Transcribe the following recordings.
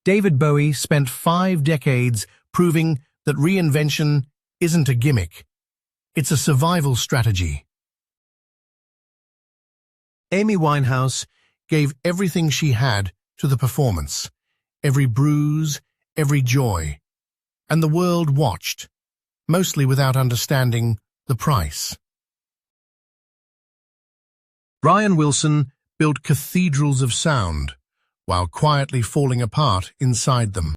David Bowie spent 5 decades proving that reinvention isn't a gimmick. It's a survival strategy. Amy Winehouse gave everything she had to the performance, every bruise, every joy, and the world watched, mostly without understanding the price. Brian Wilson built cathedrals of sound, while quietly falling apart inside them.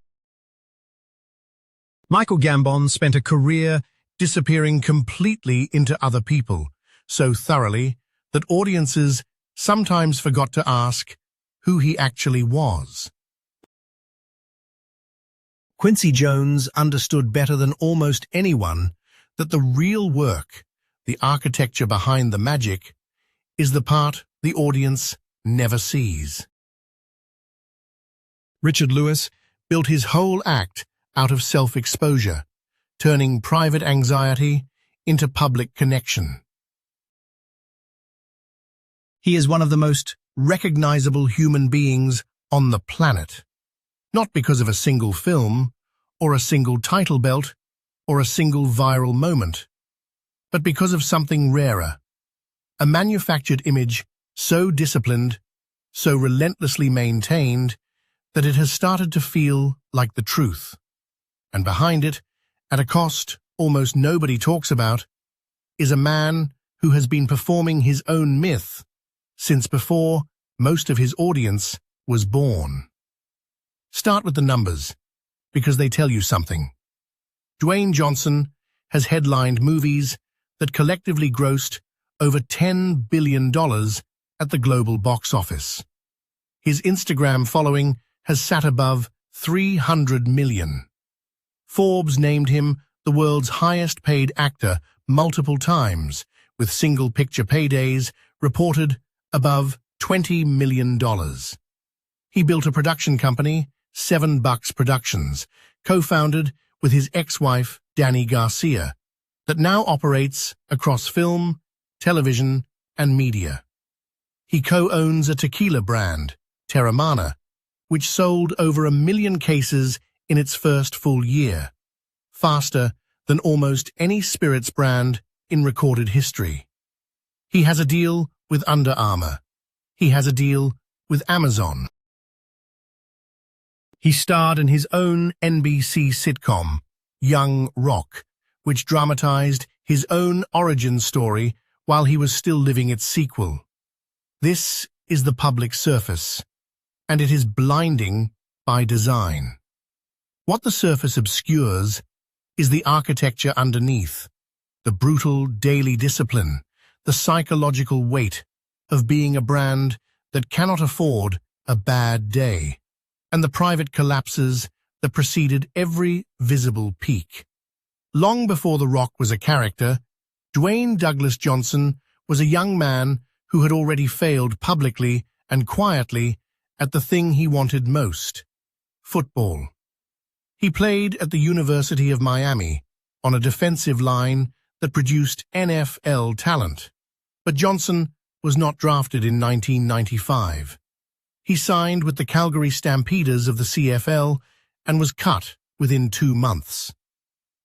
Michael Gambon spent a career disappearing completely into other people, so thoroughly that audiences sometimes forgot to ask who he actually was. Quincy Jones understood better than almost anyone that the real work, the architecture behind the magic, is the part the audience never sees. Richard Lewis built his whole act out of self-exposure, turning private anxiety into public connection. He is one of the most recognizable human beings on the planet, not because of a single film, or a single title belt, or a single viral moment, but because of something rarer, a manufactured image so disciplined, so relentlessly maintained, that it has started to feel like the truth. And behind it, at a cost almost nobody talks about, is a man who has been performing his own myth since before most of his audience was born. Start with the numbers, because they tell you something. Dwayne Johnson has headlined movies that collectively grossed over $10 billion at the global box office. His Instagram following has sat above 300 million. Forbes named him the world's highest-paid actor multiple times, with single-picture paydays reported above $20 million. He built a production company, $7 Productions, co-founded with his ex-wife, Dany Garcia, that now operates across film, television, and media. He co-owns a tequila brand, Terramana, which sold over 1 million cases in its first full year, faster than almost any spirits brand in recorded history. He has a deal with Under Armour. He has a deal with Amazon. He starred in his own NBC sitcom, Young Rock, which dramatized his own origin story while he was still living its sequel. This is the public surface, and it is blinding by design. What the surface obscures is the architecture underneath, the brutal daily discipline, the psychological weight of being a brand that cannot afford a bad day, and the private collapses that preceded every visible peak. Long before The Rock was a character, Dwayne Douglas Johnson was a young man who had already failed publicly and quietly at the thing he wanted most: football. He played at the University of Miami on a defensive line that produced NFL talent. But Johnson was not drafted in 1995. He signed with the Calgary Stampeders of the CFL and was cut within 2 months.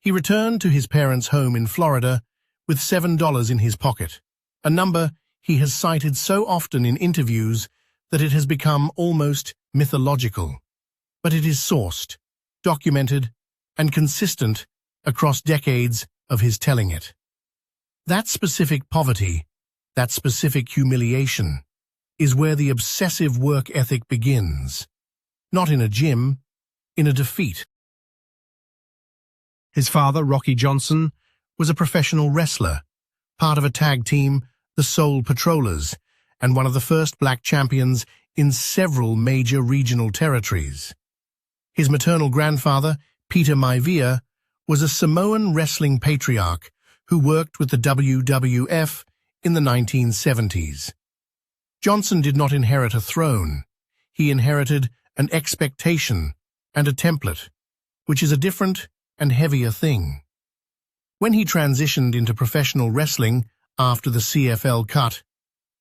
He returned to his parents' home in Florida with $7 in his pocket, a number he has cited so often in interviews that it has become almost mythological. But it is sourced, documented, and consistent across decades of his telling it. That specific poverty, that specific humiliation, is where the obsessive work ethic begins. Not in a gym, in a defeat. His father, Rocky Johnson, was a professional wrestler, part of a tag team, the Soul Patrollers, and one of the first black champions in several major regional territories. His maternal grandfather, Peter Maivia, was a Samoan wrestling patriarch who worked with the WWF in the 1970s. Johnson did not inherit a throne. He inherited an expectation and a template, which is a different and heavier thing. When he transitioned into professional wrestling after the CFL cut,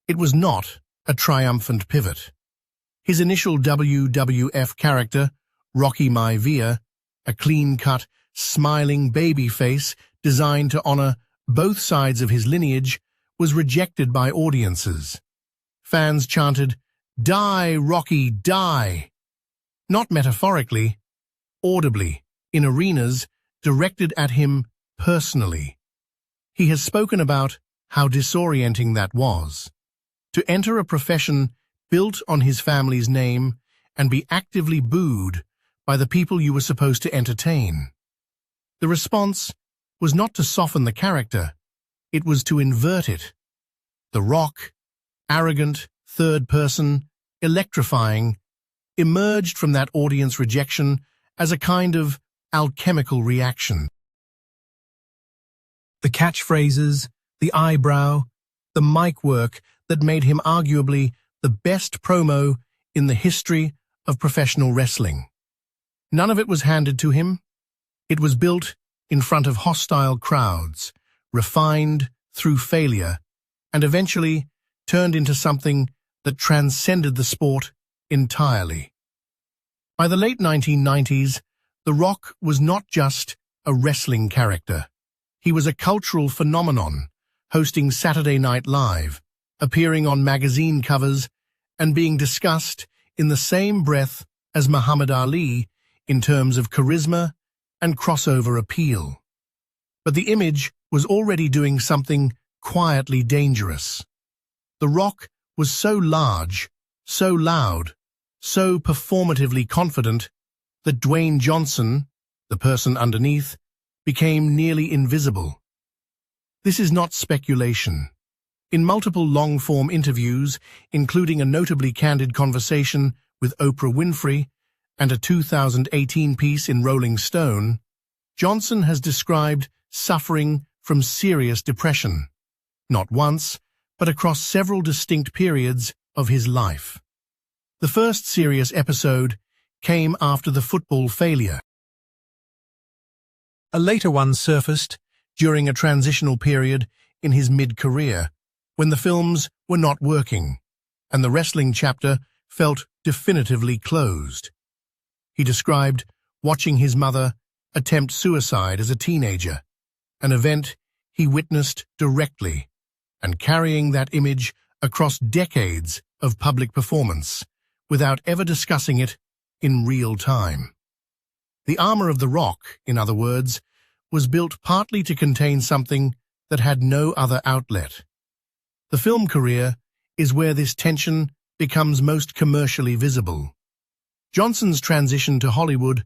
it was not a triumphant pivot. His initial WWF character, Rocky Maivia, a clean-cut, smiling baby face designed to honor both sides of his lineage, was rejected by audiences. Fans chanted, "Die, Rocky, die!" Not metaphorically, audibly, in arenas directed at him personally. He has spoken about how disorienting that was. To enter a profession built on his family's name and be actively booed by the people you were supposed to entertain. The response was not to soften the character, it was to invert it. The Rock, arrogant, third person, electrifying, emerged from that audience rejection as a kind of alchemical reaction. The catchphrases, the eyebrow, the mic work that made him arguably the best promo in the history of professional wrestling. None of it was handed to him. It was built in front of hostile crowds, refined through failure, and eventually turned into something that transcended the sport entirely. By the late 1990s, The Rock was not just a wrestling character. He was a cultural phenomenon, hosting Saturday Night Live, appearing on magazine covers, and being discussed in the same breath as Muhammad Ali in terms of charisma and crossover appeal. But the image was already doing something quietly dangerous. The Rock was so large, so loud, so performatively confident that Dwayne Johnson, the person underneath, became nearly invisible. This is not speculation. In multiple long-form interviews, including a notably candid conversation with Oprah Winfrey and a 2018 piece in Rolling Stone, Johnson has described suffering from serious depression, not once, but across several distinct periods of his life. The first serious episode came after the football failure. A later one surfaced during a transitional period in his mid-career, when the films were not working, and the wrestling chapter felt definitively closed. He described watching his mother attempt suicide as a teenager, an event he witnessed directly, and carrying that image across decades of public performance without ever discussing it in real time. The armor of The Rock, in other words, was built partly to contain something that had no other outlet. The film career is where this tension becomes most commercially visible. Johnson's transition to Hollywood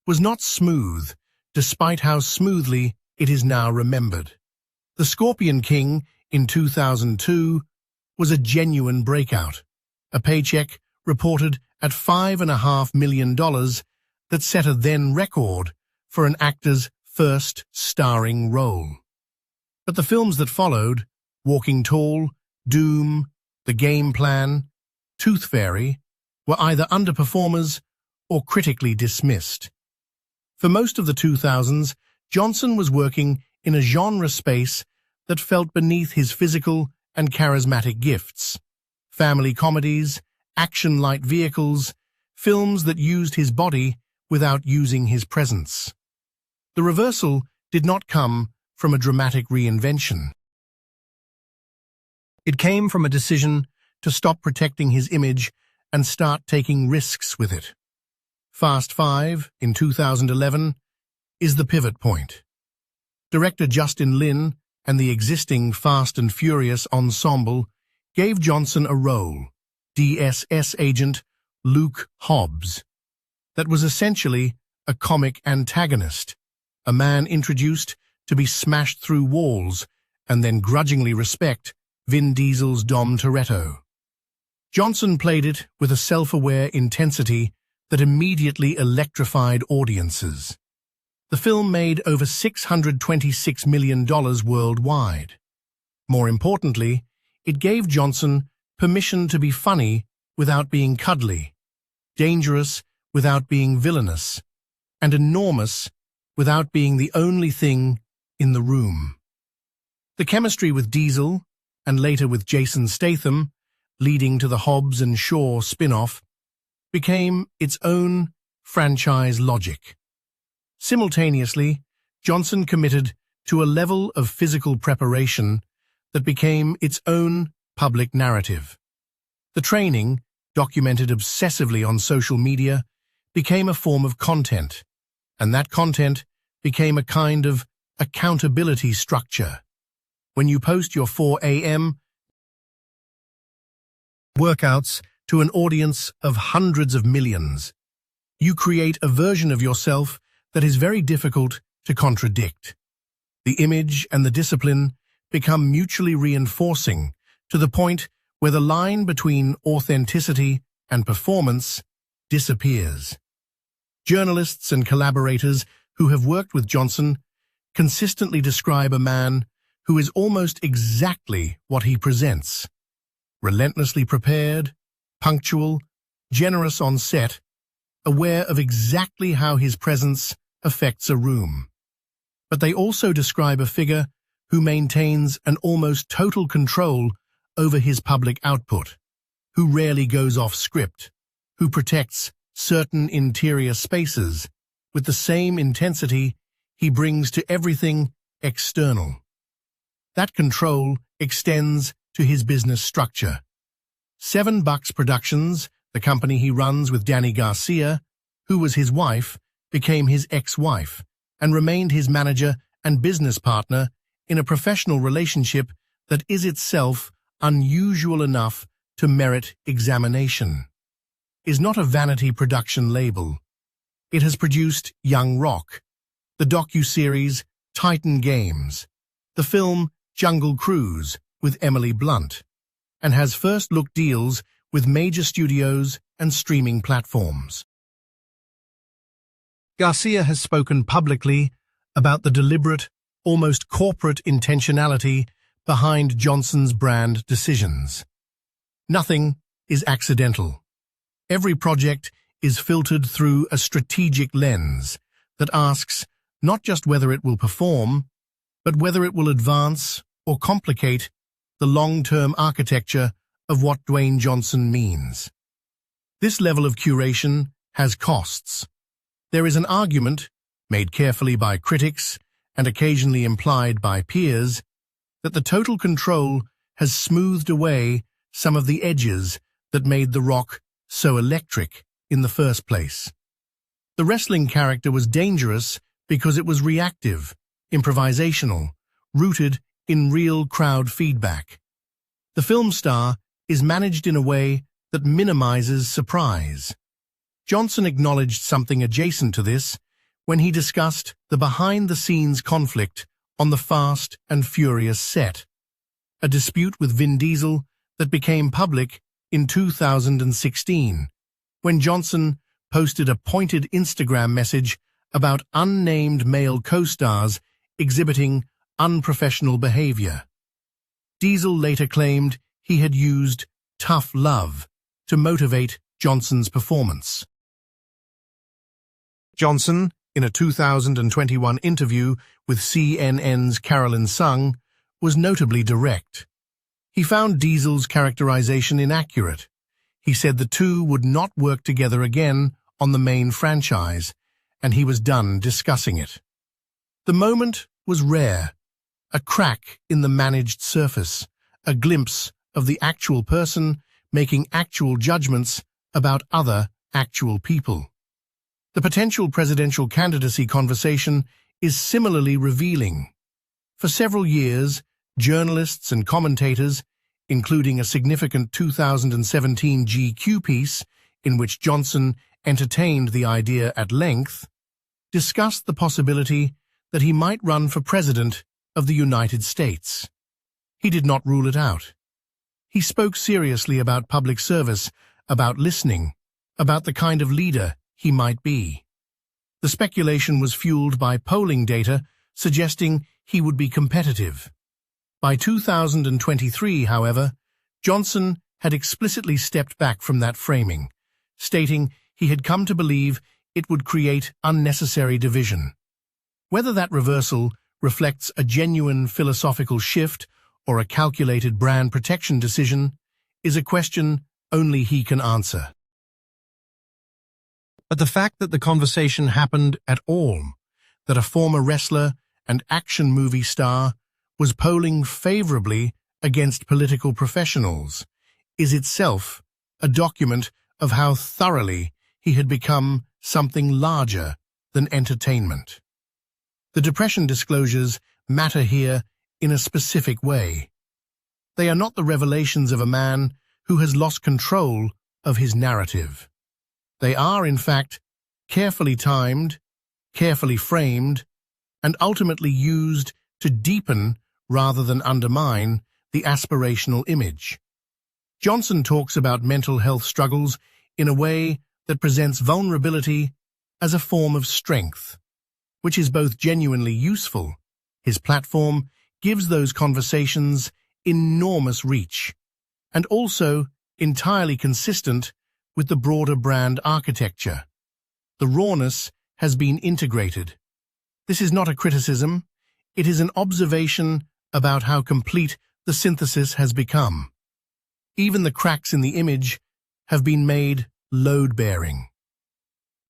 was not smooth, despite how smoothly it is now remembered. The Scorpion King in 2002 was a genuine breakout, a paycheck reported at $5.5 million that set a then record for an actor's first starring role. But the films that followed, Walking Tall, Doom, The Game Plan, Tooth Fairy, were either underperformers or critically dismissed. For most of the 2000s, Johnson was working in a genre space that felt beneath his physical and charismatic gifts. Family comedies, action-light vehicles, films that used his body without using his presence. The reversal did not come from a dramatic reinvention. It came from a decision to stop protecting his image and start taking risks with it. Fast Five, in 2011, is the pivot point. Director Justin Lin and the existing Fast and Furious ensemble gave Johnson a role, DSS agent Luke Hobbs, that was essentially a comic antagonist, a man introduced to be smashed through walls and then grudgingly respect Vin Diesel's Dom Toretto. Johnson played it with a self-aware intensity that immediately electrified audiences. The film made over $626 million worldwide. More importantly, it gave Johnson permission to be funny without being cuddly, dangerous without being villainous, and enormous without being the only thing in the room. The chemistry with Diesel, and later with Jason Statham, leading to the Hobbs and Shaw spin-off, became its own franchise logic. Simultaneously, Johnson committed to a level of physical preparation that became its own public narrative. The training, documented obsessively on social media, became a form of content, and that content became a kind of accountability structure. When you post your 4 a.m. workouts to an audience of hundreds of millions, you create a version of yourself that is very difficult to contradict. The image and the discipline become mutually reinforcing to the point where the line between authenticity and performance disappears. Journalists and collaborators who have worked with Johnson consistently describe a man who is almost exactly what he presents: relentlessly prepared, punctual, generous on set, aware of exactly how his presence affects a room. But they also describe a figure who maintains an almost total control over his public output, who rarely goes off script, who protects certain interior spaces with the same intensity he brings to everything external. That control extends to his business structure. $7 Productions, the company he runs with Dany Garcia, who was his wife, became his ex-wife, and remained his manager and business partner in a professional relationship that is itself unusual enough to merit examination. Is not a vanity production label. It has produced Young Rock, the docu-series Titan Games, the film Jungle Cruise with Emily Blunt, and has first-look deals with major studios and streaming platforms. Garcia has spoken publicly about the deliberate, almost corporate intentionality behind Johnson's brand decisions. Nothing is accidental. Every project is filtered through a strategic lens that asks not just whether it will perform, but whether it will advance or complicate the long-term architecture of what Dwayne Johnson means. This level of curation has costs. There is an argument, made carefully by critics and occasionally implied by peers, that the total control has smoothed away some of the edges that made The Rock so electric in the first place. The wrestling character was dangerous because it was reactive, improvisational, rooted in real crowd feedback. The film star is managed in a way that minimizes surprise. Johnson acknowledged something adjacent to this when he discussed the behind-the-scenes conflict on the Fast and Furious set, a dispute with Vin Diesel that became public in 2016, when Johnson posted a pointed Instagram message about unnamed male co-stars exhibiting unprofessional behavior. Diesel later claimed he had used tough love to motivate Johnson's performance. Johnson, in a 2021 interview with CNN's Carolyn Sung, was notably direct. He found Diesel's characterization inaccurate. He said the two would not work together again on the main franchise, and he was done discussing it. The moment was rare, a crack in the managed surface, a glimpse of the actual person making actual judgments about other actual people. The potential presidential candidacy conversation is similarly revealing. For several years, journalists and commentators, including a significant 2017 GQ piece in which Johnson entertained the idea at length, discussed the possibility that he might run for president of the United States. He did not rule it out. He spoke seriously about public service, about listening, about the kind of leader he might be. The speculation was fueled by polling data suggesting he would be competitive. By 2023, however, Johnson had explicitly stepped back from that framing, stating he had come to believe it would create unnecessary division. Whether that reversal reflects a genuine philosophical shift or a calculated brand protection decision is a question only he can answer. But the fact that the conversation happened at all, that a former wrestler and action movie star was polling favorably against political professionals, is itself a document of how thoroughly he had become something larger than entertainment. The Depression disclosures matter here in a specific way. They are not the revelations of a man who has lost control of his narrative. They are, in fact, carefully timed, carefully framed, and ultimately used to deepen rather than undermine the aspirational image. Johnson talks about mental health struggles in a way that presents vulnerability as a form of strength, which is both genuinely useful. His platform gives those conversations enormous reach, and also entirely consistent with the broader brand architecture. The rawness has been integrated. This is not a criticism, it is an observation about how complete the synthesis has become. Even the cracks in the image have been made load-bearing.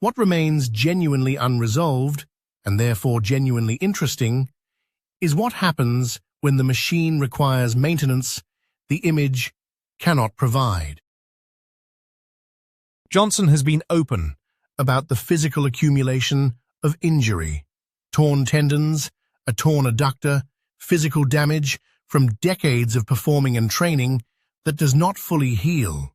What remains genuinely unresolved, and therefore genuinely interesting, is what happens when the machine requires maintenance the image cannot provide. Johnson has been open about the physical accumulation of injury, torn tendons, a torn adductor, physical damage from decades of performing and training that does not fully heal.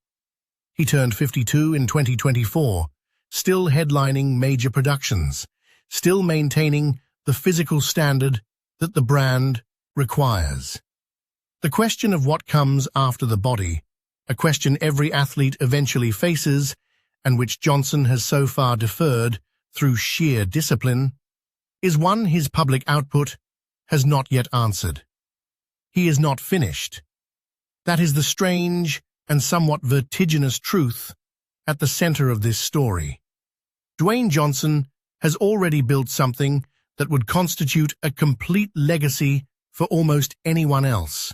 He turned 52 in 2024, still headlining major productions, still maintaining the physical standard that the brand requires. The question of what comes after the body, a question every athlete eventually faces and which Johnson has so far deferred through sheer discipline, is one his public output has not yet answered. He is not finished. That is the strange and somewhat vertiginous truth at the center of this story. Dwayne Johnson has already built something that would constitute a complete legacy for almost anyone else.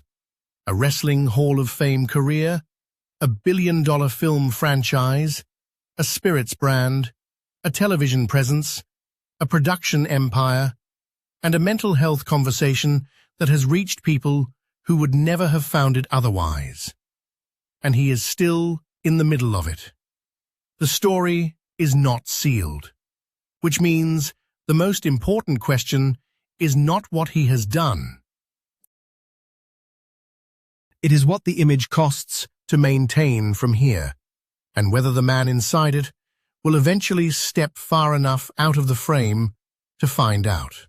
A Wrestling Hall of Fame career, a billion-dollar film franchise, a spirits brand, a television presence, a production empire, and a mental health conversation that has reached people who would never have found it otherwise. And he is still in the middle of it. The story is not sealed, which means the most important question is not what he has done. It is what the image costs to maintain from here, and whether the man inside it will eventually step far enough out of the frame to find out.